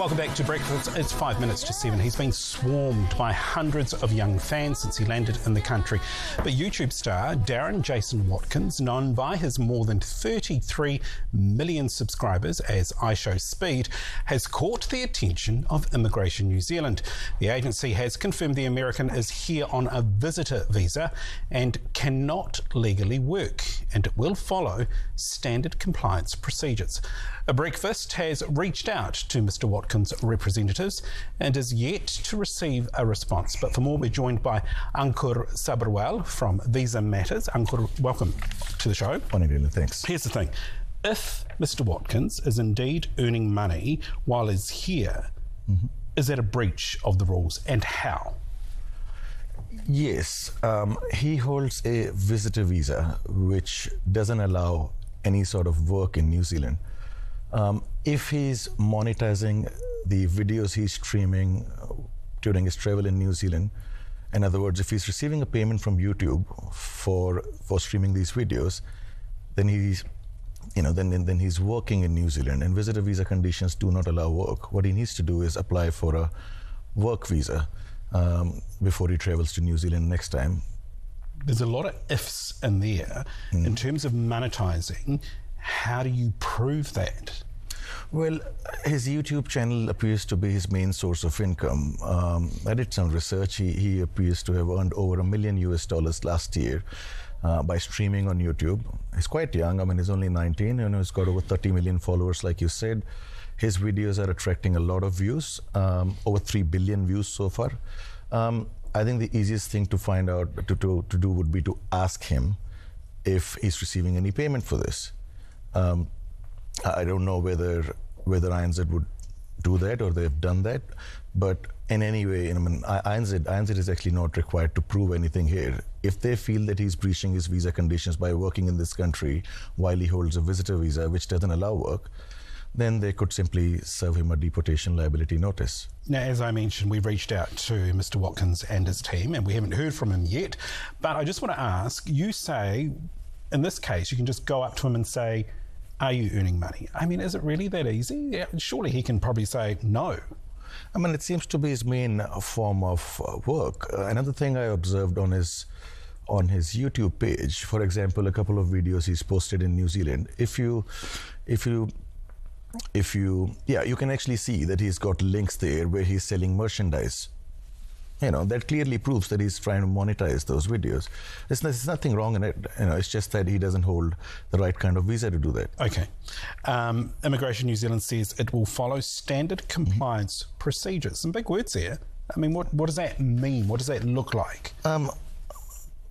Welcome back to Breakfast. It's 5 minutes to 7. He's been swarmed by hundreds of young fans since he landed in the country. But YouTube star Darren Jason Watkins, known by his more than 33 million subscribers as I Show Speed, has caught the attention of Immigration New Zealand. The agency has confirmed the American is here on a visitor visa and cannot legally work, and it will follow standard compliance procedures. A Breakfast has reached out to Mr. Watkins' representatives and is yet to receive a response. But for more, we're joined by Ankur Sabharwal from Visa Matters. Ankur, welcome to the show. Morning, Dylan. Thanks. Here's the thing. If Mr. Watkins is indeed earning money while he's here, is that a breach of the rules, and how? Yes, he holds a visitor visa which doesn't allow any sort of work in New Zealand. If he's monetizing the videos he's streaming during his travel in New Zealand, in other words, if he's receiving a payment from YouTube for streaming these videos, then he's then he's working in New Zealand, and visitor visa conditions do not allow work. What he needs to do is apply for a work visa before he travels to New Zealand next time. There's a lot of ifs in there. In terms of monetizing, how do you prove that? Well, his YouTube channel appears to be his main source of income. I did some research. He appears to have earned over $1 million last year by streaming on YouTube. He's quite young. I mean, he's only 19. He's got over 30 million followers, like you said. His videos are attracting a lot of views, over 3 billion views so far. I think the easiest thing to find out to do would be to ask him if he's receiving any payment for this. I don't know whether INZ would do that or they've done that, but in any way, INZ is actually not required to prove anything here. If they feel that he's breaching his visa conditions by working in this country while he holds a visitor visa which doesn't allow work, then they could simply serve him a deportation liability notice. Now, as I mentioned, we've reached out to Mr. Watkins and his team, and we haven't heard from him yet. But I just want to ask, you say, in this case, you can just go up to him and say, are you earning money? I mean, is it really that easy? Yeah, surely he can probably say no. I mean, it seems to be his main form of work. Another thing I observed on his YouTube page, for example, a couple of videos he's posted in New Zealand. You can actually see that he's got links there where he's selling merchandise. That clearly proves that he's trying to monetize those videos. There's nothing wrong in it. It's just that he doesn't hold the right kind of visa to do that. Okay. Immigration New Zealand says it will follow standard compliance procedures. Some big words there. I mean, what does that mean? What does that look like?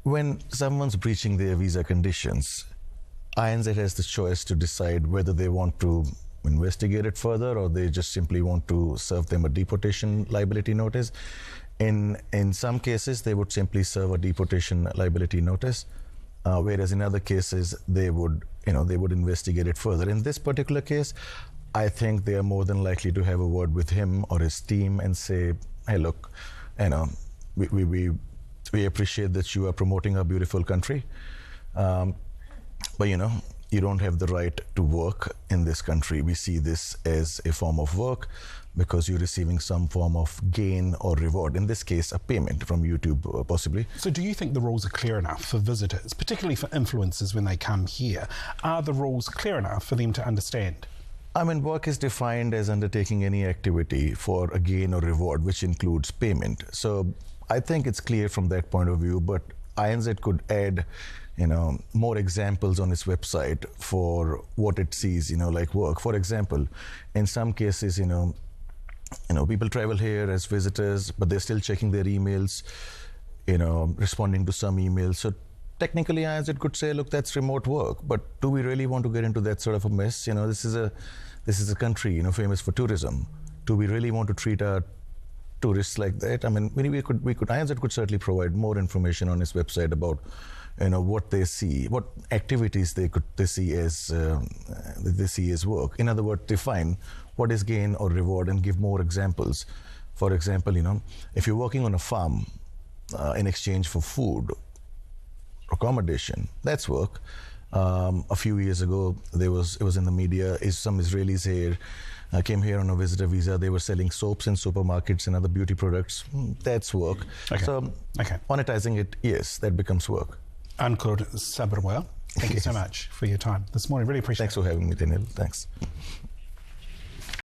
When someone's breaching their visa conditions, INZ has the choice to decide whether they want to investigate it further or they just simply want to serve them a deportation liability notice. In some cases, they would simply serve a deportation liability notice, whereas in other cases, they would investigate it further. In this particular case, I think they are more than likely to have a word with him or his team and say, hey, look, we appreciate that you are promoting our beautiful country, but you don't have the right to work in this country. We see this as a form of work because you're receiving some form of gain or reward. In this case, a payment from YouTube, possibly. So do you think the rules are clear enough for visitors, particularly for influencers when they come here? Are the rules clear enough for them to understand? I mean, work is defined as undertaking any activity for a gain or reward, which includes payment. So I think it's clear from that point of view, but INZ could add more examples on its website for what it sees, like work. For example, in some cases, people travel here as visitors, but they're still checking their emails, responding to some emails. So technically, INZ could say, look, that's remote work. But do we really want to get into that sort of a mess? This is a country, famous for tourism. Do we really want to treat our tourists like that? I mean, INZ could certainly provide more information on its website about what they see, what activities they see as work. In other words, define what is gain or reward and give more examples. For example, if you're working on a farm in exchange for food, accommodation, that's work. A few years ago, it was in the media. Some Israelis here came here on a visitor visa. They were selling soaps in supermarkets and other beauty products. That's work. Okay. So monetizing it, yes, that becomes work. Ankur Sabharwal, thank you so much for your time this morning. Really appreciate it. Thanks for having me, Daniel. Thanks.